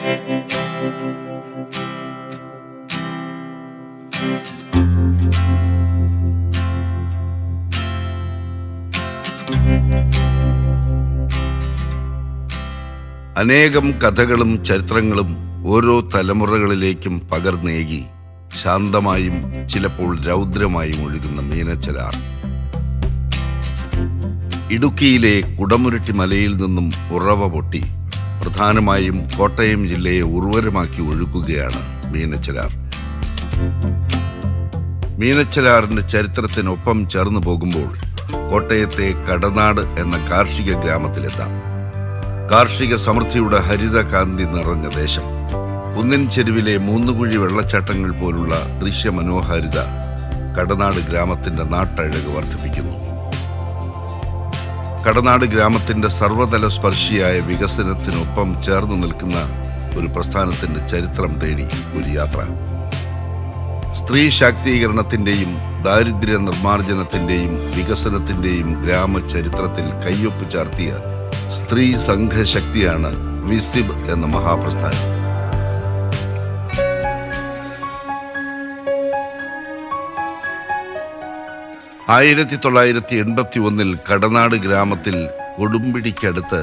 അനേകം കഥകളും ചരിത്രങ്ങളും ഓരോ തലമുറകളിലേക്കും പകർന്നേകി ശാന്തമായും ചിലപ്പോൾ രൗദ്രമായും ഒഴുകുന്ന മീനച്ചലാർ. ഇടുക്കിയിലെ കുടമുരുട്ടി മലയിൽ നിന്നും ഉറവ പൊട്ടി പ്രധാനമായും കോട്ടയം ജില്ലയെ ഉർവരമാക്കി ഒഴുകുകയാണ് മീനച്ചലാർ. മീനച്ചലാറിന്റെ ചരിത്രത്തിനൊപ്പം ചേർന്നു പോകുമ്പോൾ കോട്ടയത്തെ കടനാട് എന്ന കാർഷിക ഗ്രാമത്തിലെത്താം. കാർഷിക സമൃദ്ധിയുടെ ഹരിതകാന്തി നിറഞ്ഞ ദേശം. കുന്നിൻ ചെരുവിലെ മൂന്നുകുഴി വെള്ളച്ചാട്ടങ്ങൾ പോലുള്ള ദൃശ്യമനോഹാരിത കടനാട് ഗ്രാമത്തിന്റെ നാട്ടഴക് വർദ്ധിപ്പിക്കുന്നു. കടനാട് ഗ്രാമത്തിന്റെ സർവതല സ്പർശിയായ വികസനത്തിനൊപ്പം ചേർന്നു നിൽക്കുന്ന ഒരു പ്രസ്ഥാനത്തിന്റെ ചരിത്രം തേടി ഒരു യാത്ര. സ്ത്രീ ശാക്തീകരണത്തിന്റെയും ദാരിദ്ര്യ നിർമ്മാർജ്ജനത്തിന്റെയും വികസനത്തിന്റെയും ഗ്രാമചരിത്രത്തിൽ കയ്യൊപ്പ് ചാർത്തിയ സ്ത്രീ സംഘശക്തിയാണ് വിസിബ് എന്ന മഹാപ്രസ്ഥാനം. ആയിരത്തി 1981 കടനാട് ഗ്രാമത്തിൽ കൊടുമ്പിടിക്കടുത്ത്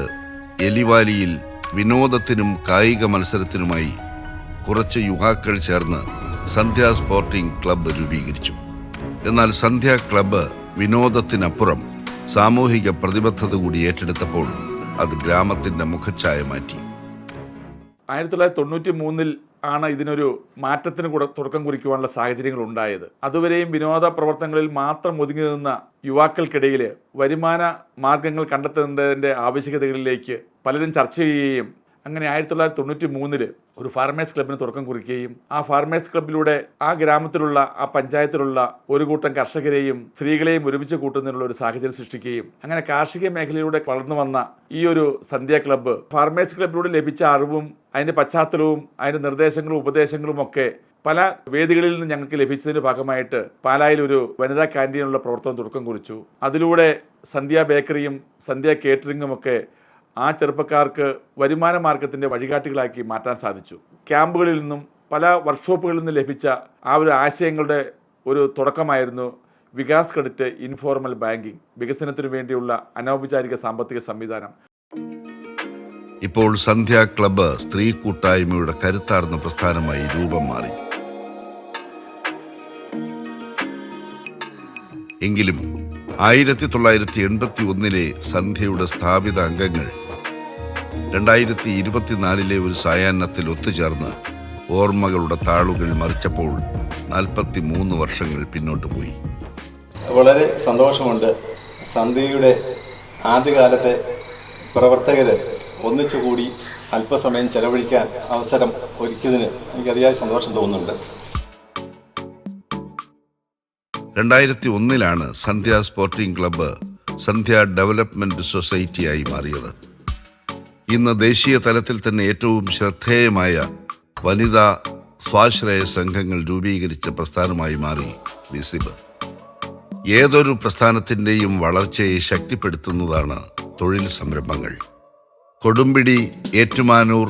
എലിവാലിയിൽ വിനോദത്തിനും കായിക മത്സരത്തിനുമായി കുറച്ച് യുവാക്കൾ ചേർന്ന് സന്ധ്യ സ്പോർട്ടിംഗ് ക്ലബ്ബ് രൂപീകരിച്ചു. എന്നാൽ സന്ധ്യ ക്ലബ്ബ് വിനോദത്തിനപ്പുറം സാമൂഹിക പ്രതിബദ്ധത കൂടി ഏറ്റെടുത്തപ്പോൾ അത് ഗ്രാമത്തിന്റെ മുഖച്ഛായ മാറ്റി. 1993 ആണ് ഇതിനൊരു മാറ്റത്തിന് തുടക്കം കുറിക്കുവാനുള്ള സാഹചര്യങ്ങൾ ഉണ്ടായത്. അതുവരെയും വിനോദ പ്രവർത്തനങ്ങളിൽ മാത്രം ഒതുങ്ങി നിന്ന യുവാക്കൾക്കിടയിൽ വരുമാന മാർഗങ്ങൾ കണ്ടെത്തേണ്ടതിൻ്റെ ആവശ്യകതകളിലേക്ക് പലരും ചർച്ച ചെയ്യുകയും അങ്ങനെ 1993 ഒരു ഫാർമേഴ്സ് ക്ലബിന് തുടക്കം കുറിക്കുകയും ആ ഫാർമേഴ്സ് ക്ലബിലൂടെ ആ ഗ്രാമത്തിലുള്ള ആ പഞ്ചായത്തിലുള്ള ഒരു കൂട്ടം കർഷകരെയും സ്ത്രീകളെയും ഒരുമിച്ച് കൂട്ടുന്നതിനുള്ള ഒരു സാഹചര്യം സൃഷ്ടിക്കുകയും അങ്ങനെ കാർഷിക മേഖലയിലൂടെ വളർന്നു വന്ന ഈ ഒരു സന്ധ്യ ക്ലബ്ബ് ഫാർമേഴ്സ് ക്ലബിലൂടെ ലഭിച്ച അറിവും അതിൻ്റെ പശ്ചാത്തലവും അതിൻ്റെ നിർദ്ദേശങ്ങളും ഉപദേശങ്ങളും ഒക്കെ പല വേദികളിൽ നിന്ന് ഞങ്ങൾക്ക് ലഭിച്ചതിൻ്റെ ഭാഗമായിട്ട് പാലായിൽ ഒരു വനിതാ ക്യാൻറ്റീനുള്ള പ്രവർത്തനം തുടക്കം കുറിച്ചു. അതിലൂടെ സന്ധ്യ ബേക്കറിയും സന്ധ്യ കേറ്ററിംഗും ഒക്കെ ആ ചെറുപ്പക്കാർക്ക് വരുമാന മാർഗത്തിൻ്റെ വഴികാട്ടികളാക്കി മാറ്റാൻ സാധിച്ചു. ക്യാമ്പുകളിൽ നിന്നും പല വർക്ക്ഷോപ്പുകളിൽ നിന്നും ലഭിച്ച ആ ഒരു ആശയങ്ങളുടെ ഒരു തുടക്കമായിരുന്നു വികാസ് ക്രെഡിറ്റ് ഇൻഫോർമൽ ബാങ്കിങ്, വികസനത്തിനു വേണ്ടിയുള്ള അനൗപചാരിക സാമ്പത്തിക സംവിധാനം. ഇപ്പോൾ സന്ധ്യ ക്ലബ്ബ് സ്ത്രീ കൂട്ടായ്മയുടെ കരുത്താർന്ന പ്രസ്ഥാനമായി രൂപം മാറി. എങ്കിലും 1981 സന്ധ്യയുടെ സ്ഥാപിത അംഗങ്ങൾ 2024 ഒരു സായാഹ്നത്തിൽ ഒത്തുചേർന്ന് ഓർമ്മകളുടെ താളുകൾ മറിച്ചപ്പോൾ 43 വർഷങ്ങൾ പിന്നോട്ട് പോയി. വളരെ സന്തോഷമുണ്ട്. സന്ധ്യയുടെ ആദ്യകാലത്തെ പ്രവർത്തകർ ഒന്നിച്ചുകൂടി അല്പസമയം ചെലവഴിക്കാൻ അവസരം ഒരുക്കിയതിന് എനിക്ക് അതിയായ സന്തോഷം തോന്നുന്നുണ്ട്. 2001 സന്ധ്യ സ്പോർട്ടിംഗ് ക്ലബ്ബ് സന്ധ്യ ഡെവലപ്മെന്റ് സൊസൈറ്റിയായി മാറിയത്. ഇന്ന് ദേശീയ തലത്തിൽ തന്നെ ഏറ്റവും ശ്രദ്ധേയമായ വനിതാ സ്വാശ്രയ സംഘങ്ങൾ രൂപീകരിച്ച പ്രസ്ഥാനമായി മാറി വിസിബ്. ഏതൊരു പ്രസ്ഥാനത്തിൻ്റെയും വളർച്ചയെ ശക്തിപ്പെടുത്തുന്നതാണ് തൊഴിൽ സംരംഭങ്ങൾ. കൊടുമ്പിടി, ഏറ്റുമാനൂർ,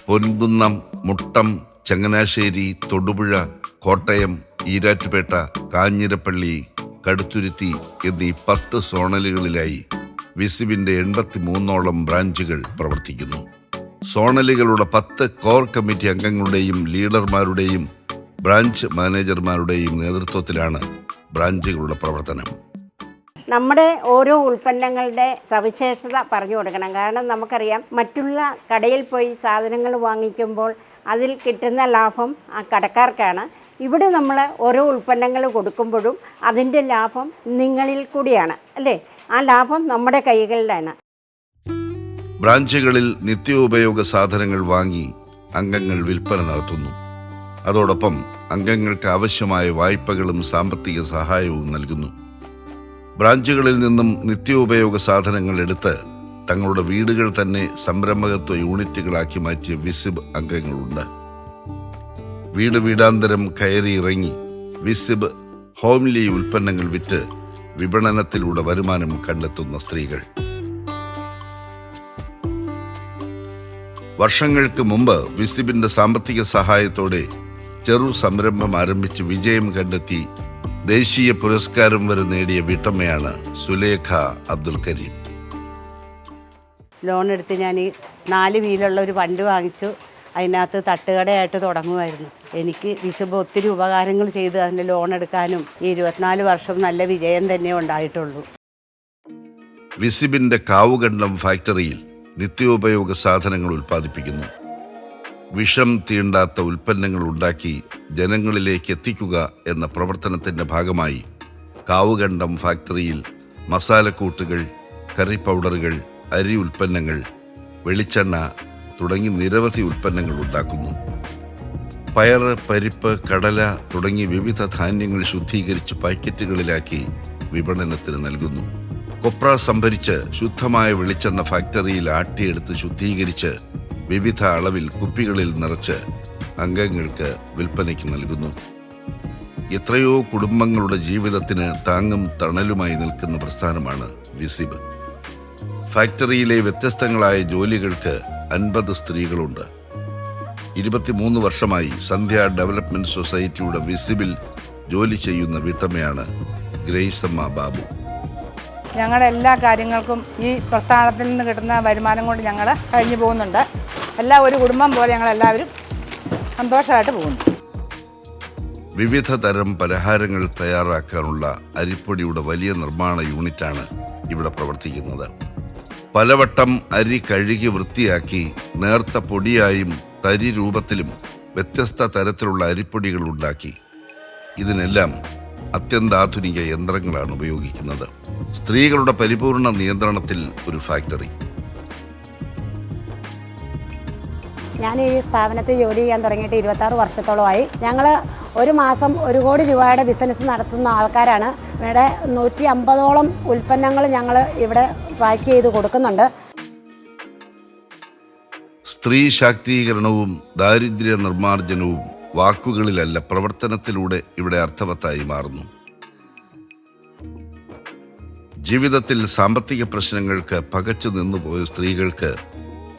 പൊൻകുന്നം, മുട്ടം, ചങ്ങനാശ്ശേരി, തൊടുപുഴ, കോട്ടയം, ഈരാറ്റുപേട്ട, കാഞ്ഞിരപ്പള്ളി, കടുത്തുരുത്തി എന്നീ 10 സോണലുകളിലായി വിസിബിന്റെ 83ഓളം ബ്രാഞ്ചുകൾ പ്രവർത്തിക്കുന്നു. സോണലുകളുടെ 10 കോർ കമ്മിറ്റി അംഗങ്ങളുടെയും ലീഡർമാരുടെയും ബ്രാഞ്ച് മാനേജർമാരുടെയും നേതൃത്വത്തിലാണ് ബ്രാഞ്ചുകളുടെ പ്രവർത്തനം. നമ്മുടെ ഓരോ ഉൽപ്പന്നങ്ങളുടെ സവിശേഷത പറഞ്ഞു കൊടുക്കണം. കാരണം നമുക്കറിയാം, മറ്റുള്ള കടയിൽ പോയി സാധനങ്ങൾ വാങ്ങിക്കുമ്പോൾ അതിൽ കിട്ടുന്ന ലാഭം ആ കടക്കാർക്കാണ്. ഇവിടെ നമ്മൾ ഓരോ ഉൽപ്പന്നങ്ങൾ കൊടുക്കുമ്പോഴും അതിൻ്റെ ലാഭം നിങ്ങളിൽ കൂടിയാണ്, അല്ലേ? ആ ലാഭം നമ്മുടെ കൈകളിലാണ്. ബ്രാഞ്ചുകളിൽ നിത്യോപയോഗ സാധനങ്ങൾ വാങ്ങി അംഗങ്ങൾ വിൽപ്പന നടത്തുന്നു. അതോടൊപ്പം അംഗങ്ങൾക്ക് ആവശ്യമായ വായ്പകളും സാമ്പത്തിക സഹായവും നൽകുന്നു. ബ്രാഞ്ചുകളിൽ നിന്നും നിത്യോപയോഗ സാധനങ്ങൾ എടുത്ത് തങ്ങളുടെ വീടുകൾ തന്നെ സംരംഭകത്വ യൂണിറ്റുകളാക്കി മാറ്റിയ വിസിബ് അംഗങ്ങളുണ്ട്. വീടാന്തരം കയറി ഇറങ്ങി വിസിബ് ഹോംലി ഉൽപ്പന്നങ്ങൾ വിറ്റ് വിപണനത്തിലൂടെ വരുമാനം കണ്ടെത്തുന്ന സ്ത്രീകൾ. വർഷങ്ങൾക്ക് മുമ്പ് വിസിബിന്റെ സാമ്പത്തിക സഹായത്തോടെ ചെറു സംരംഭം ആരംഭിച്ച് വിജയം കണ്ടെത്തി ദേശീയ പുരസ്കാരം വരെ നേടിയ വീട്ടമ്മയാണ് സുലേഖ അബ്ദുൽ കരീം. ലോൺ എടുത്ത് ഞാൻ 4 വീലുള്ള ഒരു വണ്ടി വാങ്ങിച്ചു. അതിനകത്ത് തട്ടുകടയായിട്ട് തുടങ്ങുമായിരുന്നു. എനിക്ക് വിശുഭ ഒത്തിരി ഉപകാരങ്ങൾ ചെയ്ത് അതിൻ്റെ ലോൺ എടുക്കാനും ഈ 24 വർഷം നല്ല വിജയം തന്നെ ഉണ്ടായിട്ടുള്ളൂ. വിസിബിന്റെ കാവുകണ്ടം ഫാക്ടറിയിൽ നിത്യോപയോഗ സാധനങ്ങൾ ഉൽപ്പാദിപ്പിക്കുന്നു. വിഷം തീണ്ടാത്ത ഉൽപ്പന്നങ്ങൾ ഉണ്ടാക്കി ജനങ്ങളിലേക്ക് എത്തിക്കുക എന്ന പ്രവർത്തനത്തിന്റെ ഭാഗമായി കാവുകണ്ടം ഫാക്ടറിയിൽ മസാലക്കൂട്ടുകൾ, കറി പൗഡറുകൾ, അരി ഉൽപ്പന്നങ്ങൾ, വെളിച്ചെണ്ണ തുടങ്ങി നിരവധി ഉൽപ്പന്നങ്ങൾ ഉണ്ടാക്കുന്നു. പയറ്, പരിപ്പ്, കടല തുടങ്ങി വിവിധ ധാന്യങ്ങൾ ശുദ്ധീകരിച്ച് പാക്കറ്റുകളിലാക്കി വിപണനത്തിന് നൽകുന്നു. കൊപ്ര സംഭരിച്ച് ശുദ്ധമായ വെളിച്ചെണ്ണ ഫാക്ടറിയിൽ ആട്ടിയെടുത്ത് ശുദ്ധീകരിച്ച് വിവിധ അളവിൽ കുപ്പികളിൽ നിറച്ച് അംഗങ്ങൾക്ക് വിൽപ്പനയ്ക്ക് നൽകുന്നു. എത്രയോ കുടുംബങ്ങളുടെ ജീവിതത്തിന് താങ്ങും തണലുമായി നിൽക്കുന്ന പ്രസ്ഥാനമാണ് വിസിബ്. ഫാക്ടറിയിലെ വ്യത്യസ്തങ്ങളായ ജോലികൾക്ക് 50 സ്ത്രീകളുണ്ട്. 23 വർഷമായി സന്ധ്യ ഡെവലപ്മെന്റ് സൊസൈറ്റിയുടെ വിസിബിൽ ജോലി ചെയ്യുന്ന വീട്ടമ്മയാണ് ഗ്രേസമ്മ ബാബു. ഞങ്ങളുടെ എല്ലാ കാര്യങ്ങൾക്കും ഈ പ്രസ്ഥാനത്തിൽ നിന്ന് കിട്ടുന്ന വരുമാനം കൊണ്ട് ഞങ്ങൾ കഴിഞ്ഞു പോകുന്നുണ്ട്. ഒരു കുടുംബം പോലെ ഞങ്ങളെല്ലാവരും സന്തോഷമായിട്ട് പോകുന്നു. വിവിധ തരം പലഹാരങ്ങൾ തയ്യാറാക്കാനുള്ള അരിപ്പൊടിയുടെ വലിയ നിർമ്മാണ യൂണിറ്റാണ് ഇവിടെ പ്രവർത്തിക്കുന്നത്. പലവട്ടം അരി കഴുകി വൃത്തിയാക്കി നേർത്ത പൊടിയായും തരി രൂപത്തിലും വ്യത്യസ്ത തരത്തിലുള്ള അരിപ്പൊടികൾ ഉണ്ടാക്കി ഇതിനെല്ലാം അത്യന്താധുനിക യന്ത്രങ്ങളാണ് ഉപയോഗിക്കുന്നത്. സ്ത്രീകളുടെ പരിപൂർണ നിയന്ത്രണത്തിൽ ഒരു ഫാക്ടറി. ഞാൻ ഈ സ്ഥാപനത്തിൽ ജോലി ചെയ്യാൻ തുടങ്ങിയിട്ട് 26 വർഷത്തോളമായി. ഞങ്ങൾ ഒരു മാസം 1 കോടി രൂപയുടെ ബിസിനസ് നടത്തുന്ന ആൾക്കാരാണ്. ഇവിടെ 150ഓളം ഉൽപ്പന്നങ്ങൾ ഞങ്ങൾ ഇവിടെ പാക്ക് ചെയ്ത് കൊടുക്കുന്നുണ്ട്. സ്ത്രീ ശാക്തീകരണവും ദാരിദ്ര്യ നിർമ്മാർജ്ജനവും വാക്കുകളിലല്ല, പ്രവർത്തനത്തിലൂടെ ഇവിടെ അർത്ഥവത്തായി മാറുന്നു. ജീവിതത്തിൽ സാമ്പത്തിക പ്രശ്നങ്ങൾക്ക് പകച്ചു നിന്നുപോയ സ്ത്രീകൾക്ക്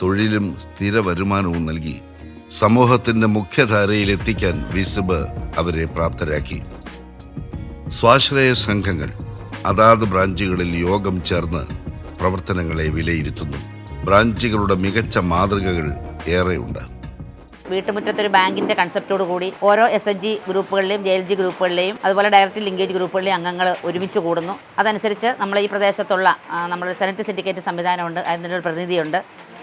തൊഴിലും സ്ഥിര വരുമാനവും നൽകി സമൂഹത്തിന്റെ മുഖ്യധാരയിൽ എത്തിക്കാൻ വിസിബ് അവരെ പ്രാപ്തരാക്കി. സ്വാശ്രയ സംഘങ്ങൾ അതാത് ബ്രാഞ്ചുകളിൽ യോഗം ചേർന്ന് പ്രവർത്തനങ്ങളെ വിലയിരുത്തുന്നു. ബ്രാഞ്ചുകളുടെ മികച്ച മാതൃകകൾ ഏറെയുണ്ട്. വീട്ടുമുറ്റത്തൊരു ബാങ്കിൻ്റെ കൺസെപ്റ്റോട് കൂടി ഓരോ SHG ഗ്രൂപ്പുകളിലെയും JLG ഗ്രൂപ്പുകളിലെയും അതുപോലെ ഡയറക്റ്റ് ലിങ്കേജ് ഗ്രൂപ്പുകളിലെയും അംഗങ്ങൾ ഒരുമിച്ച് കൂടുന്നു. അതനുസരിച്ച് നമ്മൾ ഈ പ്രദേശത്തുള്ള നമ്മളൊരു സെനറ്റ് സിൻഡിക്കേറ്റ് സംവിധാനമുണ്ട്. അതിൻ്റെ ഒരു പ്രതിനിധിയുണ്ട്.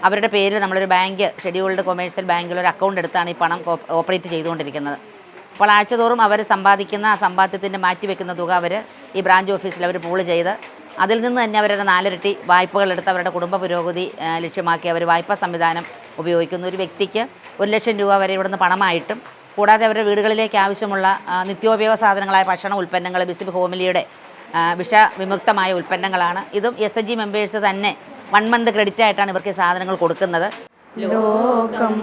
അവരുടെ പേരിൽ നമ്മളൊരു ബാങ്ക്, ഷെഡ്യൂൾഡ് കൊമേഴ്ഷ്യൽ ബാങ്കിലൊരു അക്കൗണ്ട് എടുത്താണ് ഈ പണം ഓപ്പറേറ്റ് ചെയ്തുകൊണ്ടിരിക്കുന്നത്. അപ്പോൾ ആഴ്ചതോറും അവർ സമ്പാദിക്കുന്ന ആ സമ്പാദ്യത്തിൻ്റെ മാറ്റിവെക്കുന്ന തുക അവർ ഈ ബ്രാഞ്ച് ഓഫീസിൽ അവർ പൂൾ ചെയ്ത് അതിൽ നിന്ന് തന്നെ അവരുടെ 4 ഇരട്ടി വായ്പകളെടുത്ത് അവരുടെ കുടുംബ പുരോഗതി ലക്ഷ്യമാക്കി അവർ വായ്പാ സംവിധാനം ഉപയോഗിക്കുന്നു. ഒരു വ്യക്തിക്ക് 1 ലക്ഷം രൂപ വരെ ഇവിടുന്ന് പണമായിട്ടും കൂടാതെ അവരുടെ വീടുകളിലേക്ക് ആവശ്യമുള്ള നിത്യോപയോഗ സാധനങ്ങളായ ഭക്ഷണ ഉൽപ്പന്നങ്ങൾ വിസിബ് ഹോമിലിയുടെ വിഷവിമുക്തമായ ഉൽപ്പന്നങ്ങളാണ്. ഇതും SHG മെമ്പേഴ്സ് തന്നെ 1 മന്ത് ക്രെഡിറ്റ് ആയിട്ടാണ് ഇവർക്ക് സാധനങ്ങൾ കൊടുക്കുന്നത്. ലോകം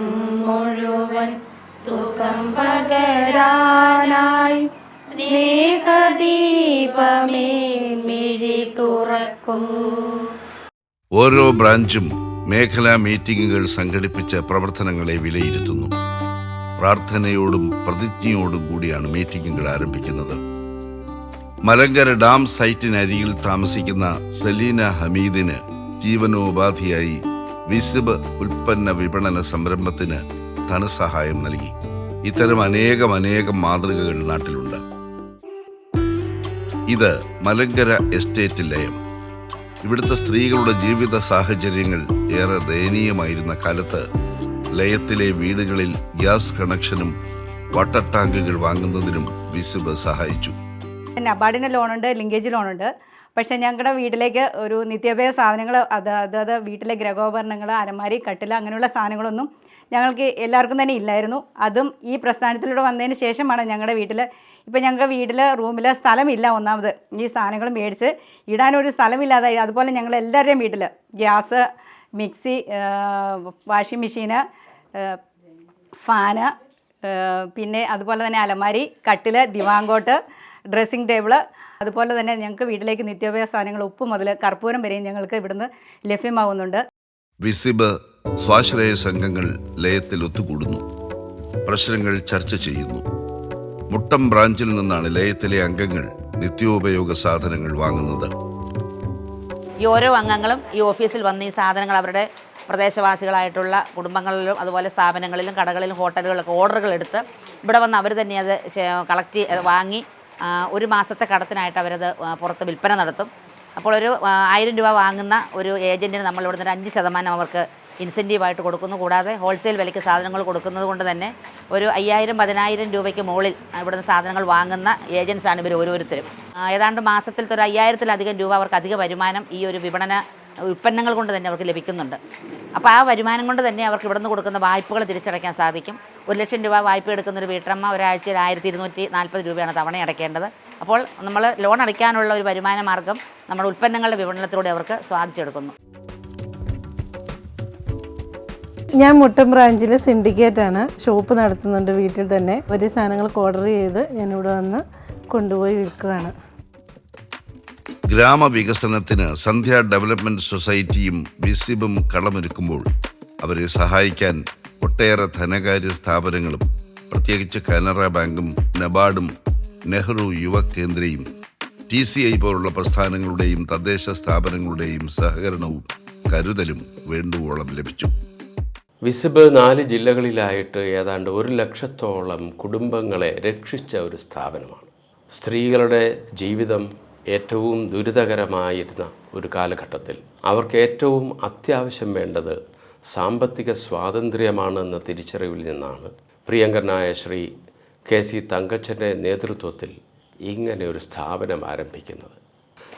മുഴുവൻ സുഖം പകരാനായി സ്നേഹദീപമേ മിഴി തുറക്കൂ. ഓരോ ബ്രാഞ്ചും മേഖലാ മീറ്റിംഗുകൾ സംഘടിപ്പിച്ച് പ്രവർത്തനങ്ങളെ വിലയിരുത്തുന്നു. പ്രാർത്ഥനയോടും പ്രതിജ്ഞയോടും കൂടിയാണ് മീറ്റിംഗുകൾ ആരംഭിക്കുന്നത്. മലങ്കര ഡാം സൈറ്റിനരികിൽ താമസിക്കുന്ന സലീന ഹമീദിന് ജീവനോപാധിയായി വിസിബ് ഉൽപ്പന്ന വിപണന സംരംഭത്തിന് ധനസഹായം നൽകി. ഇത്തരം അനേകം മാതൃകകൾ നാട്ടിലുണ്ട്. ഇത് മലങ്കര എസ്റ്റേറ്റ് ലയം. ഇവിടുത്തെ സ്ത്രീകളുടെ ജീവിത സാഹചര്യങ്ങൾ ഏറെ ദയനീയമായിരുന്ന കാലത്ത് ലയത്തിലെ വീടുകളിൽ ഗ്യാസ് കണക്ഷനും വാട്ടർ ടാങ്കുകൾ വാങ്ങുന്നതിനും വിസിബ് സഹായിച്ചു. നബാർഡിന് ലോണുണ്ട്, ലിങ്കേജ് ലോണുണ്ട്. പക്ഷേ ഞങ്ങളുടെ വീട്ടിലേക്ക് ഒരു നിത്യോപയോഗ സാധനങ്ങൾ അതായത് വീട്ടിലെ ഗൃഹോപകരണങ്ങൾ, അലമാരി, കട്ടില അങ്ങനെയുള്ള സാധനങ്ങളൊന്നും ഞങ്ങൾക്ക് എല്ലാവർക്കും തന്നെ ഇല്ലായിരുന്നു. അതും ഈ പ്രസ്ഥാനത്തിലൂടെ വന്നതിന് ശേഷമാണ് ഞങ്ങളുടെ വീട്ടിൽ റൂമിൽ സ്ഥലമില്ല. ഒന്നാമത് ഈ സാധനങ്ങൾ മേടിച്ച് ഇടാനൊരു സ്ഥലമില്ലാതായി. അതുപോലെ ഞങ്ങൾ എല്ലാവരുടെയും വീട്ടിൽ ഗ്യാസ്, മിക്സി, വാഷിംഗ് മെഷീന്, ഫാന്, പിന്നെ അതുപോലെ തന്നെ അലമാരി, കട്ടിൽ, ദിവാങ്കോട്ട്, ഡ്രസ്സിംഗ് ടേബിള്, അതുപോലെ തന്നെ ഞങ്ങൾക്ക് വീട്ടിലേക്ക് നിത്യോപയോഗ സാധനങ്ങൾ ഉപ്പ് മുതൽ കർപ്പൂരം വരെയും ഞങ്ങൾക്ക് ഇവിടുന്ന് ലഭ്യമാവുന്നുണ്ട്. വിസിബ് സ്വാശ്രയ സംഘങ്ങൾ ലയത്തിൽ ഒത്തുകൂടുന്നു. പ്രശ്നങ്ങൾ ചർച്ച ചെയ്യുന്നു. മുട്ടം ബ്രാഞ്ചിൽ നിന്നാണ് ലയത്തിലെ അംഗങ്ങൾ നിത്യോപയോഗ സാധനങ്ങൾ വാങ്ങുന്നത്. ഈ ഓരോ അംഗങ്ങളും ഈ ഓഫീസിൽ വന്ന് ഈ സാധനങ്ങൾ അവരുടെ പ്രദേശവാസികളായിട്ടുള്ള കുടുംബങ്ങളിലും അതുപോലെ സ്ഥാപനങ്ങളിലും കടകളിലും ഹോട്ടലുകളിലൊക്കെ ഓർഡറുകൾ എടുത്ത് ഇവിടെ വന്ന് അവർ തന്നെ അത് കളക്ട് വാങ്ങി ഒരു മാസത്തെ കടത്തിനായിട്ട് അവരത് പുറത്ത് വിൽപ്പന നടത്തും. അപ്പോൾ ഒരു 1000 രൂപ വാങ്ങുന്ന ഒരു ഏജൻറ്റിന് നമ്മൾ ഇവിടുന്ന് ഒരു 5% അവർക്ക് ഇൻസെൻറ്റീവായിട്ട് കൊടുക്കുന്നു. കൂടാതെ ഹോൾസെയിൽ വിലയ്ക്ക് സാധനങ്ങൾ കൊടുക്കുന്നത് കൊണ്ട് തന്നെ ഒരു 5000-10000 രൂപയ്ക്ക് മുകളിൽ ഇവിടുന്ന് സാധനങ്ങൾ വാങ്ങുന്ന ഏജൻസാണ് ഇവർ ഓരോരുത്തരും. ഏതാണ്ട് മാസത്തിലത്തെ ഒരു 5000-ത്തിലധികം രൂപ അവർക്ക് അധിക വരുമാനം ഈ ഒരു വിപണന ഉൽപ്പന്നങ്ങൾ കൊണ്ട് തന്നെ അവർക്ക് ലഭിക്കുന്നുണ്ട്. അപ്പോൾ ആ വരുമാനം കൊണ്ട് തന്നെ അവർക്ക് ഇവിടുന്ന് കൊടുക്കുന്ന വായ്പകൾ തിരിച്ചടയ്ക്കാൻ സാധിക്കും. 1,00,000 രൂപ വായ്പ എടുക്കുന്നൊരു വീട്ടമ്മ ഒരാഴ്ചയിൽ 1240 രൂപയാണ് തവണ അടയ്ക്കേണ്ടത്. അപ്പോൾ നമ്മൾ ലോൺ അടയ്ക്കാനുള്ള ഒരു വരുമാന മാർഗം നമ്മുടെ ഉൽപ്പന്നങ്ങളുടെ വിപണനത്തിലൂടെ അവർക്ക് സാധിച്ചെടുക്കുന്നു. ഞാൻ മുട്ടം ബ്രാഞ്ചിൽ സിൻഡിക്കേറ്റാണ്. ഷോപ്പ് നടത്തുന്നുണ്ട് വീട്ടിൽ തന്നെ. ഒരു സാധനങ്ങൾക്ക് ഓർഡർ ചെയ്ത് ഞാനിവിടെ വന്ന് കൊണ്ടുപോയി വിൽക്കുകയാണ്. ഗ്രാമവികസനത്തിന് സന്ധ്യ ഡെവലപ്മെന്റ് സൊസൈറ്റിയും വിസിബും കളമൊരുക്കുമ്പോൾ അവരെ സഹായിക്കാൻ ഒട്ടേറെ ധനകാര്യ സ്ഥാപനങ്ങളും പ്രത്യേകിച്ച് കാനറ ബാങ്കും നബാർഡും നെഹ്റു യുവ കേന്ദ്രയും TCI പോലുള്ള പ്രസ്ഥാനങ്ങളുടെയും തദ്ദേശ സ്ഥാപനങ്ങളുടെയും സഹകരണവും കരുതലും വേണ്ടുവോളം ലഭിച്ചു. വിസിബ് 4 ജില്ലകളിലായിട്ട് ഏതാണ്ട് 100,000-ഓളം കുടുംബങ്ങളെ രക്ഷിച്ച ഒരു സ്ഥാപനമാണ്. സ്ത്രീകളുടെ ജീവിതം ഏറ്റവും ദുരിതകരമായിരുന്ന ഒരു കാലഘട്ടത്തിൽ അവർക്ക് ഏറ്റവും അത്യാവശ്യം വേണ്ടത് സാമ്പത്തിക സ്വാതന്ത്ര്യമാണെന്ന തിരിച്ചറിവിൽ നിന്നാണ് പ്രിയങ്കരനായ ശ്രീ KC തങ്കച്ചൻ്റെ നേതൃത്വത്തിൽ ഇങ്ങനെ ഒരു സ്ഥാപനം ആരംഭിക്കുന്നത്.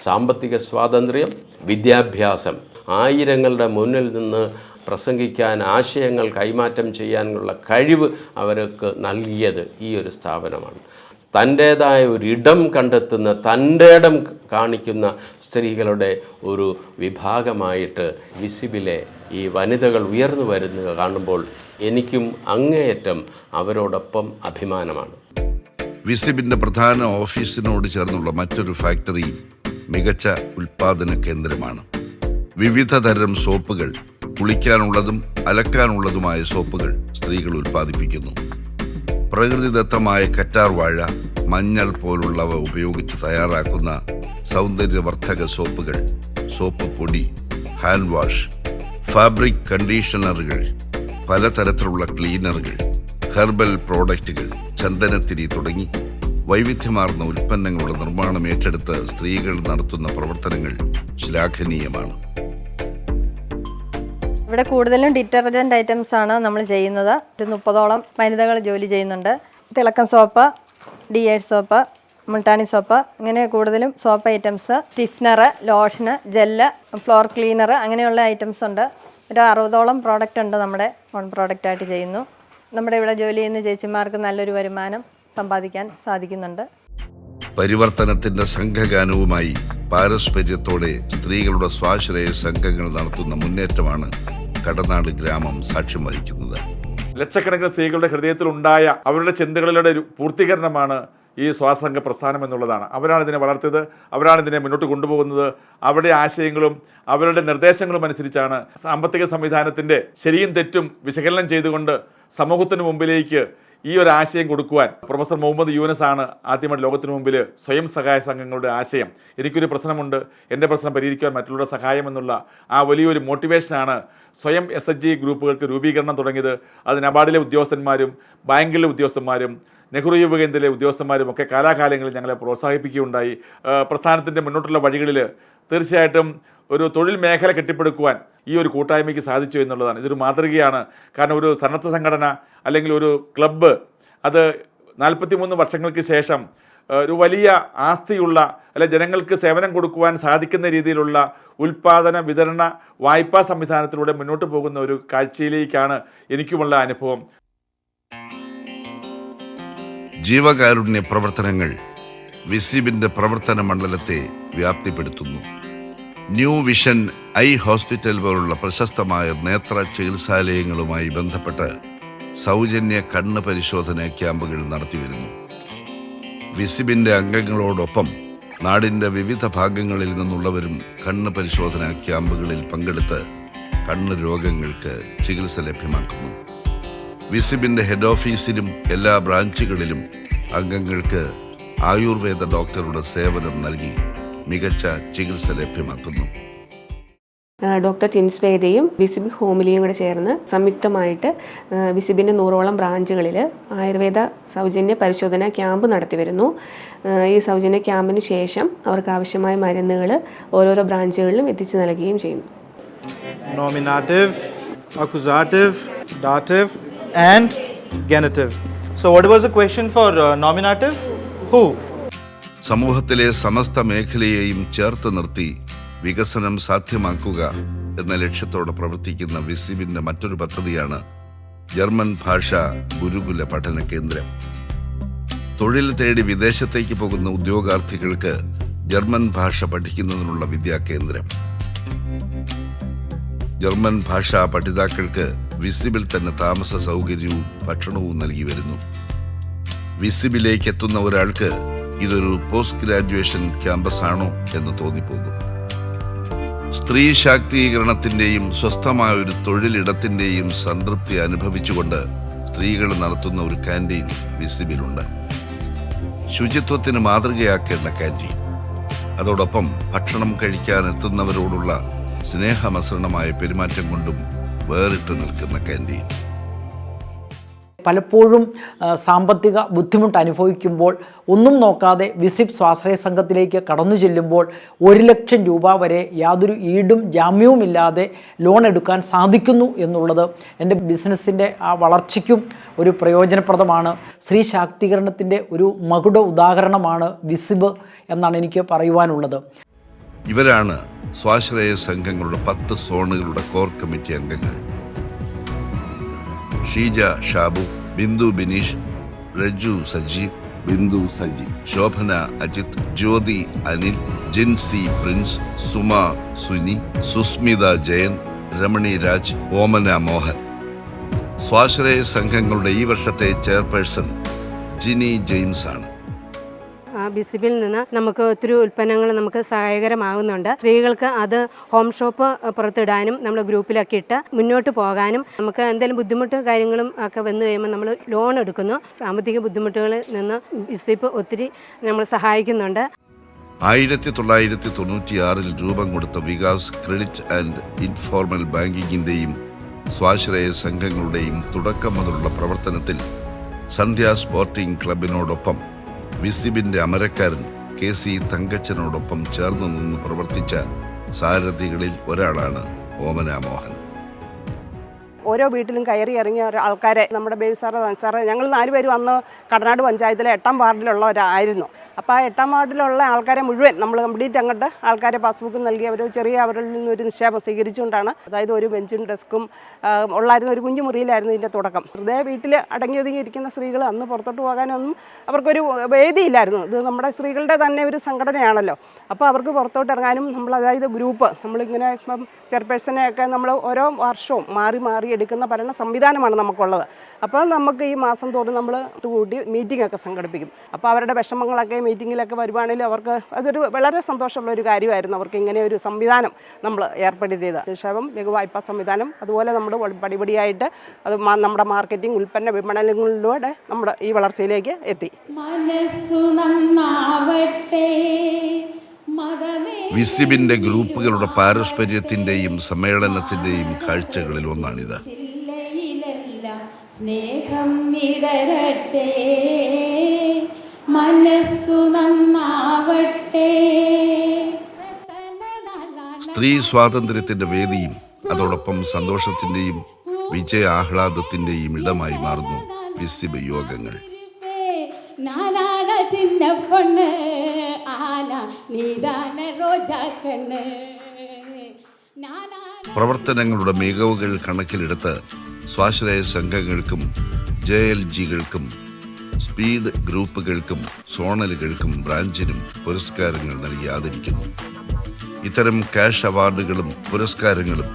സാമ്പത്തിക സ്വാതന്ത്ര്യം, വിദ്യാഭ്യാസം, ആയിരങ്ങളുടെ മുന്നിൽ നിന്ന് പ്രസംഗിക്കാൻ, ആശയങ്ങൾ കൈമാറ്റം ചെയ്യാനുള്ള കഴിവ് അവർക്ക് നൽകിയത് ഈ ഒരു സ്ഥാപനമാണ്. തൻ്റേതായ ഒരിടം കണ്ടെത്തുന്ന, തൻ്റെ ഇടം കാണിക്കുന്ന സ്ത്രീകളുടെ ഒരു വിഭാഗമായിട്ട് വിസിബിലെ ഈ വനിതകൾ ഉയർന്നു വരുന്നത് കാണുമ്പോൾ എനിക്കും അങ്ങേയറ്റം അവരോടൊപ്പം അഭിമാനമാണ്. വിസിബിൻ്റെ പ്രധാന ഓഫീസിനോട് ചേർന്നുള്ള മറ്റൊരു ഫാക്ടറി മികച്ച ഉൽപാദന കേന്ദ്രമാണ്. വിവിധ തരം സോപ്പുകൾ, കുളിക്കാനുള്ളതും അലക്കാനുള്ളതുമായ സോപ്പുകൾ സ്ത്രീകൾ ഉൽപ്പാദിപ്പിക്കുന്നു. പ്രകൃതിദത്തമായ കറ്റാർ വാഴ, മഞ്ഞൾ പോലുള്ളവ ഉപയോഗിച്ച് തയ്യാറാക്കുന്ന സൗന്ദര്യവർദ്ധക സോപ്പുകൾ, സോപ്പ് പൊടി, ഹാൻഡ് വാഷ്, ഫാബ്രിക് കണ്ടീഷണറുകൾ, പലതരത്തിലുള്ള ക്ലീനറുകൾ, ഹെർബൽ പ്രോഡക്റ്റുകൾ, ചന്ദനത്തിരി തുടങ്ങി വൈവിധ്യമാർന്ന ഉൽപ്പന്നങ്ങളുടെ നിർമ്മാണം ഏറ്റെടുത്ത് സ്ത്രീകൾ നടത്തുന്ന പ്രവർത്തനങ്ങൾ ശ്ലാഘനീയമാണ്. ഇവിടെ കൂടുതലും ഡിറ്റർജൻറ്റ് ഐറ്റംസ് ആണ് നമ്മൾ ചെയ്യുന്നത്. ഒരു 30ഓളം വനിതകൾ ജോലി ചെയ്യുന്നുണ്ട്. തിളക്കം soap, DH soap, Multani soap, ഇങ്ങനെ കൂടുതലും soap items, stiffener, lotion, gel, floor cleaner, അങ്ങനെയുള്ള ഐറ്റംസ് ഉണ്ട്. ഒരു 60ഓളം പ്രോഡക്റ്റ് ഉണ്ട് നമ്മുടെ ഓൺ പ്രോഡക്റ്റായിട്ട് ചെയ്യുന്നു. നമ്മുടെ ഇവിടെ ജോലി ചെയ്യുന്ന ചേച്ചിമാർക്ക് നല്ലൊരു വരുമാനം സമ്പാദിക്കാൻ സാധിക്കുന്നുണ്ട്. പരിവർത്തനത്തിന്റെ സംഘഗാനവുമായി പാരസ്പര്യത്തോടെ സ്ത്രീകളുടെ സ്വാശ്രയ സംഘങ്ങൾ നടത്തുന്ന മുന്നേറ്റമാണ് കടനാട് ഗ്രാമം സാക്ഷ്യം വഹിക്കുന്നത്. ലക്ഷക്കണക്കിന് സ്ത്രീകളുടെ ഹൃദയത്തിലുണ്ടായ അവരുടെ ചിന്തകളിലൂടെ ഒരു പൂർത്തീകരണമാണ് ഈ സ്വാസംഘ പ്രസ്ഥാനം എന്നുള്ളതാണ്. അവരാണ് ഇതിനെ വളർത്തിയത്, അവരാണ് ഇതിനെ മുന്നോട്ട് കൊണ്ടുപോകുന്നത്. അവരുടെ ആശയങ്ങളും അവരുടെ നിർദ്ദേശങ്ങളും അനുസരിച്ചാണ് സാമ്പത്തിക സംവിധാനത്തിൻ്റെ ശരിയും തെറ്റും വിശകലനം ചെയ്തുകൊണ്ട് സമൂഹത്തിന് മുമ്പിലേക്ക് ഈ ഒരു ആശയം കൊടുക്കുവാൻ പ്രൊഫസർ മുഹമ്മദ് യൂനസ് ആണ് ആദ്യമായിട്ട് ലോകത്തിന് മുമ്പിൽ സ്വയം സഹായ സംഘങ്ങളുടെ ആശയം. എനിക്കൊരു പ്രശ്നമുണ്ട്, എൻ്റെ പ്രശ്നം പരിഹരിക്കുവാൻ മറ്റുള്ളവരുടെ സഹായം എന്നുള്ള ആ വലിയൊരു മോട്ടിവേഷനാണ് സ്വയം SHG ഗ്രൂപ്പുകൾക്ക് രൂപീകരണം തുടങ്ങിയത്. അത് നബാർഡിലെ ഉദ്യോഗസ്ഥന്മാരും ബാങ്കിലെ ഉദ്യോഗസ്ഥന്മാരും നെഹ്റു യുവ കേന്ദ്രയിലെ ഉദ്യോഗസ്ഥന്മാരും ഒക്കെ കാലാകാലങ്ങളിൽ ഞങ്ങളെ പ്രോത്സാഹിപ്പിക്കുകയുണ്ടായി. പ്രസ്ഥാനത്തിൻ്റെ മുന്നോട്ടുള്ള വഴികളിൽ തീർച്ചയായിട്ടും ഒരു തൊഴിൽ മേഖല കെട്ടിപ്പടുക്കുവാൻ ഈ ഒരു കൂട്ടായ്മയ്ക്ക് സാധിച്ചു എന്നുള്ളതാണ്. ഇതൊരു മാതൃകയാണ്. കാരണം ഒരു സന്നദ്ധ സംഘടന അല്ലെങ്കിൽ ഒരു ക്ലബ്ബ് അത് 43 വർഷങ്ങൾക്ക് ശേഷം ഒരു വലിയ ആസ്തിയുള്ള അല്ലെ ജനങ്ങൾക്ക് സേവനം കൊടുക്കുവാൻ സാധിക്കുന്ന രീതിയിലുള്ള ഉൽപ്പാദന വിതരണ വായ്പാ സംവിധാനത്തിലൂടെ മുന്നോട്ട് പോകുന്ന ഒരു കാഴ്ചയിലേക്കാണ് എനിക്കുമുള്ള അനുഭവം. ജീവകാരുണ്യ പ്രവർത്തനങ്ങൾ വിസിബിൻ്റെ പ്രവർത്തന മണ്ഡലത്തെ വ്യാപ്തിപ്പെടുത്തുന്നു. ന്യൂ വിഷൻ ഐ ഹോസ്പിറ്റൽ പോലുള്ള പ്രശസ്തമായ നേത്ര ചികിത്സാലയങ്ങളുമായി ബന്ധപ്പെട്ട് സൗജന്യ കണ്ണ് പരിശോധന ക്യാമ്പുകൾ നടത്തിവരുന്നു. വിസിബിൻ്റെ അംഗങ്ങളോടൊപ്പം നാടിൻ്റെ വിവിധ ഭാഗങ്ങളിൽ നിന്നുള്ളവരും കണ്ണ് പരിശോധനാ ക്യാമ്പുകളിൽ പങ്കെടുത്ത് കണ്ണ് രോഗങ്ങൾക്ക് ചികിത്സ ലഭ്യമാക്കുന്നു. വിസിബിന്റെ ഹെഡ് ഓഫീസിലും എല്ലാ ബ്രാഞ്ചുകളിലും അംഗങ്ങൾക്ക് ആയുർവേദ ഡോക്ടറുടെ സേവനം നൽകി മികച്ച ചികിത്സ ലഭ്യമാക്കുന്നു. ഡോക്ടർ ടിൻസ് വേദയും വിസിബ് ഹോമിലിയും കൂടെ ചേർന്ന് സംയുക്തമായിട്ട് വിസിബിൻ്റെ 100ഓളം ബ്രാഞ്ചുകളിൽ ആയുർവേദ സൗജന്യ പരിശോധന ക്യാമ്പ് നടത്തി വരുന്നു. ഈ സൗജന്യ ക്യാമ്പിന് ശേഷം അവർക്ക് ആവശ്യമായ മരുന്നുകൾ ഓരോരോ ബ്രാഞ്ചുകളിലും എത്തിച്ചു നൽകുകയും ചെയ്യുന്നു. Nominative, accusative, dative and genitive. So what was the question for nominative? Who? സമൂഹത്തിലെ സമസ്ത മേഖലയെയും ചേർത്ത് നിർത്തി വികസനം സാധ്യമാക്കുക എന്ന ലക്ഷ്യത്തോടെ പ്രവർത്തിക്കുന്ന വിസിബിന്റെ മറ്റൊരു പദ്ധതിയാണ് ജർമ്മൻ ഭാഷ ഗുരുകുല പഠന കേന്ദ്രം. തൊഴിൽ തേടി വിദേശത്തേക്ക് പോകുന്ന ഉദ്യോഗാർത്ഥികൾക്ക് ജർമ്മൻ ഭാഷ പഠിക്കുന്നതിനുള്ള വിദ്യാകേന്ദ്രം. ജർമ്മൻ ഭാഷാ പഠിതാക്കൾക്ക് വിസിബിൽ തന്നെ താമസ സൗകര്യവും ഭക്ഷണവും നൽകി വരുന്നു. വിസിബിലേക്ക് എത്തുന്ന ഒരാൾക്ക് ഇതൊരു പോസ്റ്റ് ഗ്രാജുവേഷൻ ക്യാമ്പസ് ആണോ എന്ന് തോന്നിപ്പോകും. സ്ത്രീ ശാക്തീകരണത്തിന്റെയും സ്വസ്ഥമായ ഒരു തൊഴിലിടത്തിന്റെയും സംതൃപ്തി അനുഭവിച്ചുകൊണ്ട് സ്ത്രീകൾ നടത്തുന്ന ഒരു ക്യാൻറ്റീൻ വിസിബിലുണ്ട്. ശുചിത്വത്തിന് മാതൃകയാക്കേണ്ട ക്യാൻറ്റീൻ. അതോടൊപ്പം ഭക്ഷണം കഴിക്കാൻ എത്തുന്നവരോടുള്ള സ്നേഹമസൃണമായ പെരുമാറ്റം കൊണ്ടും വേറിട്ട് നിൽക്കുന്ന ക്യാൻറ്റീൻ. പലപ്പോഴും സാമ്പത്തിക ബുദ്ധിമുട്ട് അനുഭവിക്കുമ്പോൾ ഒന്നും നോക്കാതെ വിസിബ് സ്വാശ്രയ സംഘത്തിലേക്ക് കടന്നു ചെല്ലുമ്പോൾ 1 ലക്ഷം രൂപ വരെ യാതൊരു ഈടും ജാമ്യവുമില്ലാതെ ലോൺ എടുക്കാൻ സാധിക്കുന്നു എന്നുള്ളത് എൻ്റെ ബിസിനസ്സിൻ്റെ ആ വളർച്ചയ്ക്കും ഒരു പ്രയോജനപ്രദമാണ്. സ്ത്രീ ശാക്തീകരണത്തിൻ്റെ ഒരു മകുട ഉദാഹരണമാണ് വിസിബ് എന്നാണ് എനിക്ക് പറയുവാനുള്ളത്. ഇവരാണ് സ്വാശ്രയ സംഘങ്ങളുടെ 10 സോണുകളുടെ കോർ കമ്മിറ്റി അംഗങ്ങൾ. ഷീജ ഷാബു, ബിന്ദു ബിനീഷ്, രജു സജീവ്, ബിന്ദു സജീവ്, ശോഭന അജിത്, ജ്യോതി അനിൽ, ജിൻസി പ്രിൻസ്, സുമ സുനി, സുസ്മിത ജയൻ, രമണി രാജ്, ഓമന മോഹൻ. സ്വാശ്രയ സംഘങ്ങളുടെ ഈ വർഷത്തെ ചെയർപേഴ്സൺ ജിനി ജെയിംസ് ആണ്. വിസിബിൽ നിന്ന് നമുക്ക് ഒത്തിരി ഉൽപ്പന്നങ്ങൾ നമുക്ക് സഹായകരമാകുന്നുണ്ട്. സ്ത്രീകൾക്ക് അത് ഹോം ഷോപ്പ് പുറത്തിടാനും നമ്മൾ ഗ്രൂപ്പിലൊക്കെ ഇട്ട് മുന്നോട്ട് പോകാനും നമുക്ക് എന്തെങ്കിലും ബുദ്ധിമുട്ട് കാര്യങ്ങളും ഒക്കെ വന്നു കഴിയുമ്പോൾ നമ്മൾ ലോൺ എടുക്കുന്നു. സാമ്പത്തിക ബുദ്ധിമുട്ടുകളിൽ നിന്ന് വിസിബ് ഒത്തിരി നമ്മൾ സഹായിക്കുന്നുണ്ട്. 1996 രൂപം കൊടുത്ത വികാസ് ക്രെഡിറ്റ് ആൻഡ് ഇൻഫോർമൽ ബാങ്കിങ്ങിൻ്റെയും സ്വാശ്രയ സംഘങ്ങളുടെയും തുടക്കം മുതലുള്ള പ്രവർത്തനത്തിൽ സന്ധ്യ സ്പോർട്ടിംഗ് ക്ലബിനോടൊപ്പം വിസിബിന്റെ അമരക്കാരൻ KC തങ്കച്ചനോടൊപ്പം ചേർന്ന് നിന്ന് പ്രവർത്തിച്ച സാരഥികളിൽ ഒരാളാണ് ഓമന മോഹൻ. ഓരോ വീട്ടിലും കയറി ഇറങ്ങിയ ആൾക്കാരെ നമ്മുടെ ബേബി സാറ് ഞങ്ങൾ 4 പേരും അന്ന് കടനാട് പഞ്ചായത്തിലെ 8ാം വാർഡിലുള്ളവരായിരുന്നു. അപ്പോൾ ആ 8ാം വാർഡിലുള്ള ആൾക്കാരെ മുഴുവൻ നമ്മൾ കംപ്ലീറ്റ് അങ്ങോട്ട് ആൾക്കാരെ പാസ്ബുക്ക് നൽകി അവർ അവരിൽ നിന്നൊരു നിക്ഷേപം സ്വീകരിച്ചുകൊണ്ടാണ്. അതായത് ഒരു ബെഞ്ചും ഡെസ്കും ഉള്ളായിരുന്ന ഒരു കുഞ്ഞു മുറിയിലായിരുന്നു ഇതിൻ്റെ തുടക്കം. ഹൃദയ വീട്ടിൽ അടങ്ങി ഒതുങ്ങിയിരിക്കുന്ന സ്ത്രീകൾ അന്ന് പുറത്തോട്ട് പോകാനൊന്നും അവർക്കൊരു വേദിയില്ലായിരുന്നു. ഇത് നമ്മുടെ സ്ത്രീകളുടെ തന്നെ ഒരു സംഘടനയാണല്ലോ. അപ്പോൾ അവർക്ക് പുറത്തോട്ട് ഇറങ്ങാനും നമ്മൾ അതായത് ഗ്രൂപ്പ് നമ്മളിങ്ങനെ ഇപ്പം ചെയർപേഴ്സണെയൊക്കെ നമ്മൾ ഓരോ വർഷവും മാറി മാറി എടുക്കുന്ന ഭരണ സംവിധാനമാണ് നമുക്കുള്ളത്. അപ്പോൾ നമുക്ക് ഈ മാസം തോറും നമ്മൾ കൂട്ടി മീറ്റിംഗ് ഒക്കെ സംഘടിപ്പിക്കും. അപ്പോൾ അവരുടെ വിഷമങ്ങളൊക്കെ മീറ്റിങ്ങിലൊക്കെ വരുവാണെങ്കിൽ അവർക്ക് അതൊരു വളരെ സന്തോഷമുള്ള ഒരു കാര്യമായിരുന്നു. അവർക്ക് ഇങ്ങനെ ഒരു സംവിധാനം നമ്മൾ ഏർപ്പെടുത്തിയത്. നിക്ഷേപം ലഘുവായ്പാ സംവിധാനം അതുപോലെ നമ്മൾ പടിപടിയായിട്ട് അത് നമ്മുടെ മാർക്കറ്റിംഗ് ഉൽപ്പന്ന വിപണനങ്ങളിലൂടെ നമ്മുടെ ഈ വളർച്ചയിലേക്ക് എത്തി. വിസിബിന്റെ ഗ്രൂപ്പുകളുടെ പാരസ്പര്യത്തിന്റെയും സമ്മേളനത്തിന്റെയും കാഴ്ചകളിൽ ഒന്നാണിത്. സ്നേഹം വിടരട്ടെ, മനസ്സു നന്നാവട്ടെ. സ്ത്രീ സ്വാതന്ത്ര്യത്തിന്റെ വേദിയും അതോടൊപ്പം സന്തോഷത്തിന്റെയും വിജയ ആഹ്ലാദത്തിന്റെയും ഇടമായി മാറുന്നു വിസിബ് യോഗങ്ങൾ. പ്രവർത്തനങ്ങളുടെ മികവുകൾ കണക്കിലെടുത്ത് സ്വാശ്രയ സംഘങ്ങൾക്കും JLGകൾക്കും സ്പീഡ് ഗ്രൂപ്പുകൾക്കും സോണലുകൾക്കും ബ്രാഞ്ചിനും പുരസ്കാരങ്ങൾ നൽകി ആദരിക്കുന്നു. ഇത്തരം ക്യാഷ് അവാർഡുകളും പുരസ്കാരങ്ങളും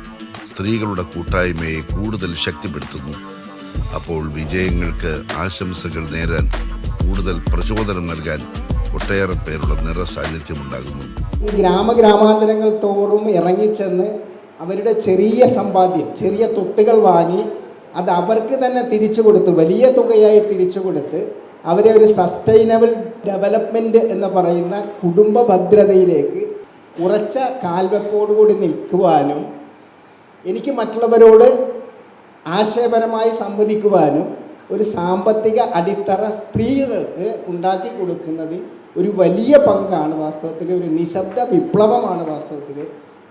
സ്ത്രീകളുടെ കൂട്ടായ്മയെ കൂടുതൽ ശക്തിപ്പെടുത്തുന്നു. അപ്പോൾ വിജയങ്ങൾക്ക് ആശംസകൾ നേരാൻ കൂടുതൽ പ്രചോദനം നൽകാൻ ഒട്ടേറെ പേരുടെ നിറസാന്നിധ്യമുണ്ടാകുന്നു. ഈ ഗ്രാമഗ്രാമാന്തരങ്ങൾ തോറും ഇറങ്ങിച്ചെന്ന് അവരുടെ ചെറിയ സമ്പാദ്യം, ചെറിയ തൊട്ടുകൾ വാങ്ങി അത് അവർക്ക് തന്നെ തിരിച്ചു കൊടുത്ത്, വലിയ തുകയായി തിരിച്ചു കൊടുത്ത് അവരെ ഒരു സസ്റ്റൈനബിൾ ഡെവലപ്മെൻറ്റ് എന്ന് പറയുന്ന കുടുംബ ഭദ്രതയിലേക്ക് ഉറച്ച കാൽവെപ്പോടുകൂടി നിൽക്കുവാനും എനിക്ക് മറ്റുള്ളവരോട് ആശയപരമായി സംവദിക്കുവാനും ഒരു സാമ്പത്തിക അടിത്തറ സ്ത്രീകൾക്ക് ഉണ്ടാക്കി കൊടുക്കുന്നതിൽ ഒരു വലിയ പങ്കാണ് വാസ്തവത്തിൽ, ഒരു നിശബ്ദ വിപ്ലവമാണ് വാസ്തവത്തിൽ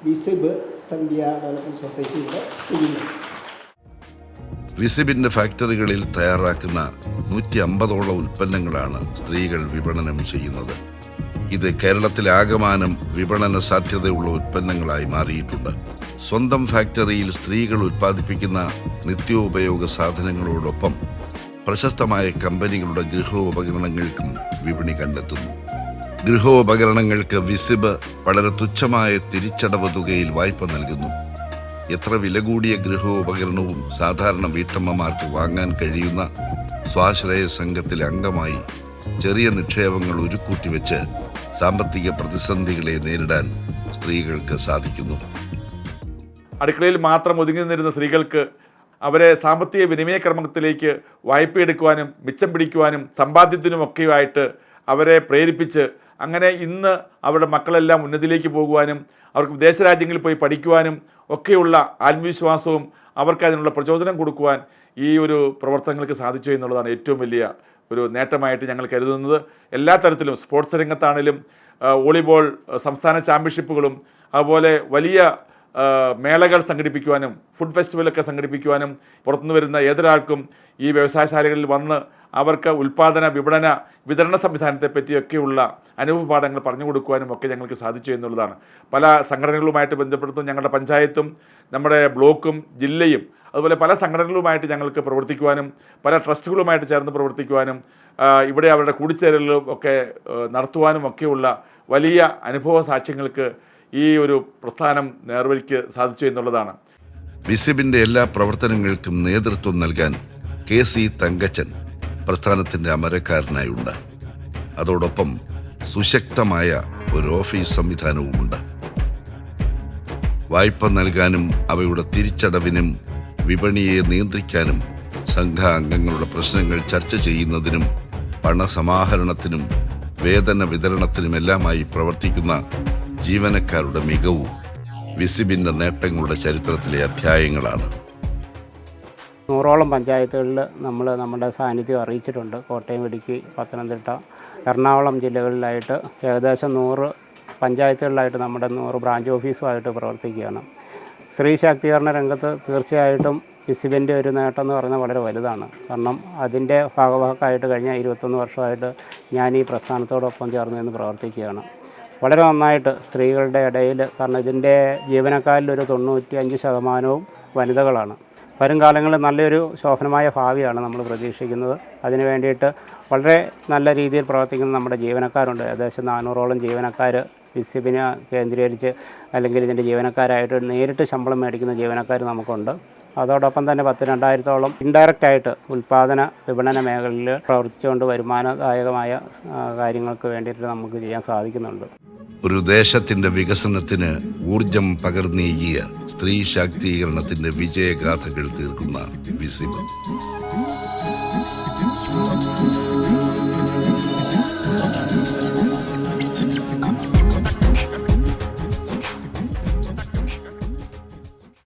വിസിബ് സന്ധ്യ ഡെവലപ്മെൻറ്റ് സൊസൈറ്റിയുടെ ചെയ്യുന്നത്. വിസിബിൻ്റെ ഫാക്ടറികളിൽ തയ്യാറാക്കുന്ന 150ഓളം ഉൽപ്പന്നങ്ങളാണ് സ്ത്രീകൾ വിപണനം ചെയ്യുന്നത്. ഇത് കേരളത്തിലാകമാനം വിപണന സാധ്യതയുള്ള ഉൽപ്പന്നങ്ങളായി മാറിയിട്ടുണ്ട്. സ്വന്തം ഫാക്ടറിയിൽ സ്ത്രീകൾ ഉൽപ്പാദിപ്പിക്കുന്ന നിത്യോപയോഗ സാധനങ്ങളോടൊപ്പം പ്രശസ്തമായ കമ്പനികളുടെ ഗൃഹോപകരണങ്ങൾക്കും വിപണി കണ്ടെത്തുന്നു. ഗൃഹോപകരണങ്ങൾക്ക് വിസിബ് വളരെ തുച്ഛമായ തിരിച്ചടവ് തുകയിൽ വായ്പ നൽകുന്നു. എത്ര വില കൂടിയ ഗൃഹോപകരണവും സാധാരണ വീട്ടമ്മമാർക്ക് വാങ്ങാൻ കഴിയുന്ന സ്വാശ്രയ സംഘത്തിലെ അംഗമായി ചെറിയ നിക്ഷേപങ്ങൾ ഉരുക്കൂട്ടിവെച്ച് സാമ്പത്തിക പ്രതിസന്ധികളെ നേരിടാൻ സ്ത്രീകൾക്ക് സാധിക്കുന്നു. അടുക്കളയിൽ മാത്രം ഒതുങ്ങി നിന്നിരുന്ന സ്ത്രീകൾക്ക് അവരെ സാമ്പത്തിക വിനിമയ ക്രമത്തിലേക്ക് വായ്പയെടുക്കുവാനും മിച്ചം പിടിക്കുവാനും സമ്പാദ്യത്തിനുമൊക്കെയായിട്ട് അവരെ പ്രേരിപ്പിച്ച് അങ്ങനെ ഇന്ന് അവരുടെ മക്കളെല്ലാം ഉന്നതിയിലേക്ക് പോകുവാനും അവർക്ക് വിദേശ രാജ്യങ്ങളിൽ പോയി പഠിക്കുവാനും ഒക്കെയുള്ള ആത്മവിശ്വാസവും അവർക്ക് അതിനുള്ള പ്രചോദനം കൊടുക്കുവാൻ ഈ ഒരു പ്രവർത്തനങ്ങൾക്ക് സാധിച്ചു എന്നുള്ളതാണ് ഏറ്റവും വലിയ ഒരു നേട്ടമായിട്ട് ഞങ്ങൾ കരുതുന്നത്. എല്ലാ തരത്തിലും സ്പോർട്സ് രംഗത്താണെങ്കിലും വോളിബോൾ സംസ്ഥാന ചാമ്പ്യൻഷിപ്പുകളും അതുപോലെ വലിയ മേളകൾ സംഘടിപ്പിക്കുവാനും ഫുഡ് ഫെസ്റ്റിവലൊക്കെ സംഘടിപ്പിക്കുവാനും പുറത്തുനിന്ന് വരുന്ന ഏതൊരാൾക്കും ഈ വ്യവസായശാലകളിൽ വന്ന് അവർക്ക് ഉൽപ്പാദന വിപണന വിതരണ സംവിധാനത്തെ പറ്റിയൊക്കെയുള്ള അനുഭവ പാഠങ്ങൾ പറഞ്ഞു കൊടുക്കുവാനും ഒക്കെ ഞങ്ങൾക്ക് സാധിച്ചു എന്നുള്ളതാണ്. പല സംഘടനകളുമായിട്ട് ബന്ധപ്പെടുത്തും ഞങ്ങളുടെ പഞ്ചായത്തും നമ്മുടെ ബ്ലോക്കും ജില്ലയും അതുപോലെ പല സംഘടനകളുമായിട്ട് ഞങ്ങൾക്ക് പ്രവർത്തിക്കുവാനും പല ട്രസ്റ്റുകളുമായിട്ട് ചേർന്ന് പ്രവർത്തിക്കുവാനും ഇവിടെ അവരുടെ കൂടിച്ചേരലുകളും ഒക്കെ നടത്തുവാനും ഒക്കെയുള്ള വലിയ അനുഭവ സാക്ഷ്യങ്ങൾക്ക് ഈ ഒരു പ്രസ്ഥാനം നേർവഴിക്ക് സാധിച്ചു എന്നുള്ളതാണ്. വിസിബിൻ്റെ എല്ലാ പ്രവർത്തനങ്ങൾക്കും നേതൃത്വം നൽകാൻ KC തങ്കച്ചൻ പ്രസ്ഥാനത്തിൻ്റെ അമരക്കാരനായുണ്ട്. അതോടൊപ്പം സുശക്തമായ ഒരു ഓഫീസ് സംവിധാനവുമുണ്ട്. വായ്പ നൽകാനും അവയുടെ തിരിച്ചടവിനും വിപണിയെ നിയന്ത്രിക്കാനും സംഘാംഗങ്ങളുടെ പ്രശ്നങ്ങൾ ചർച്ച ചെയ്യുന്നതിനും പണസമാഹരണത്തിനും വേതന വിതരണത്തിനുമെല്ലാമായി പ്രവർത്തിക്കുന്ന ജീവനക്കാരുടെ മികവും വിസിബിൻ്റെ നേട്ടങ്ങളുടെ ചരിത്രത്തിലെ അധ്യായങ്ങളാണ്. 100ഓളം പഞ്ചായത്തുകളിൽ നമ്മൾ നമ്മുടെ സാന്നിധ്യം അറിയിച്ചിട്ടുണ്ട്. കോട്ടയം, ഇടുക്കി, പത്തനംതിട്ട, എറണാകുളം ജില്ലകളിലായിട്ട് ഏകദേശം 100 പഞ്ചായത്തുകളിലായിട്ട് നമ്മുടെ 100 ബ്രാഞ്ച് ഓഫീസുമായിട്ട് പ്രവർത്തിക്കുകയാണ്. സ്ത്രീ ശാക്തീകരണ രംഗത്ത് തീർച്ചയായിട്ടും വിസിബിൻ്റെ ഒരു നേട്ടം എന്ന് പറയുന്നത് വളരെ വലുതാണ്. കാരണം അതിൻ്റെ ഭാഗമായിട്ട് കഴിഞ്ഞ 21 വർഷമായിട്ട് ഞാൻ ഈ പ്രസ്ഥാനത്തോടൊപ്പം ചേർന്ന് നിന്ന് പ്രവർത്തിക്കുകയാണ്. വളരെ നന്നായിട്ട് സ്ത്രീകളുടെ ഇടയിൽ, കാരണം ഇതിൻ്റെ ജീവനക്കാരിലൊരു 95% വനിതകളാണ്. വരും കാലങ്ങളിൽ നല്ലൊരു ശോഭനമായ ഭാവിയാണ് നമ്മൾ പ്രതീക്ഷിക്കുന്നത്. അതിനു വേണ്ടിയിട്ട് വളരെ നല്ല രീതിയിൽ പ്രവർത്തിക്കുന്ന നമ്മുടെ ജീവനക്കാരുണ്ട്. ഏകദേശം 400ഓളം ജീവനക്കാർ വിസിബിനെ കേന്ദ്രീകരിച്ച് അല്ലെങ്കിൽ ഇതിൻ്റെ ജീവനക്കാരായിട്ട് നേരിട്ട് ശമ്പളം മേടിക്കുന്ന ജീവനക്കാർ നമുക്കുണ്ട്. അതോടൊപ്പം തന്നെ 10,000-2000ഓളം ഇൻഡയറക്റ്റായിട്ട് ഉൽപ്പാദന വിപണന മേഖലയിൽ പ്രവർത്തിച്ചുകൊണ്ട് വരുമാനദായകമായ കാര്യങ്ങൾക്ക് വേണ്ടിയിട്ട് നമുക്ക് ചെയ്യാൻ സാധിക്കുന്നുണ്ട്. ഒരു ദേശത്തിൻ്റെ വികസനത്തിന് ഊർജം പകർന്നേകിയ സ്ത്രീ ശാക്തീകരണത്തിൻ്റെ വിജയഗാഥകൾ തീർക്കുന്ന വിസിബ്.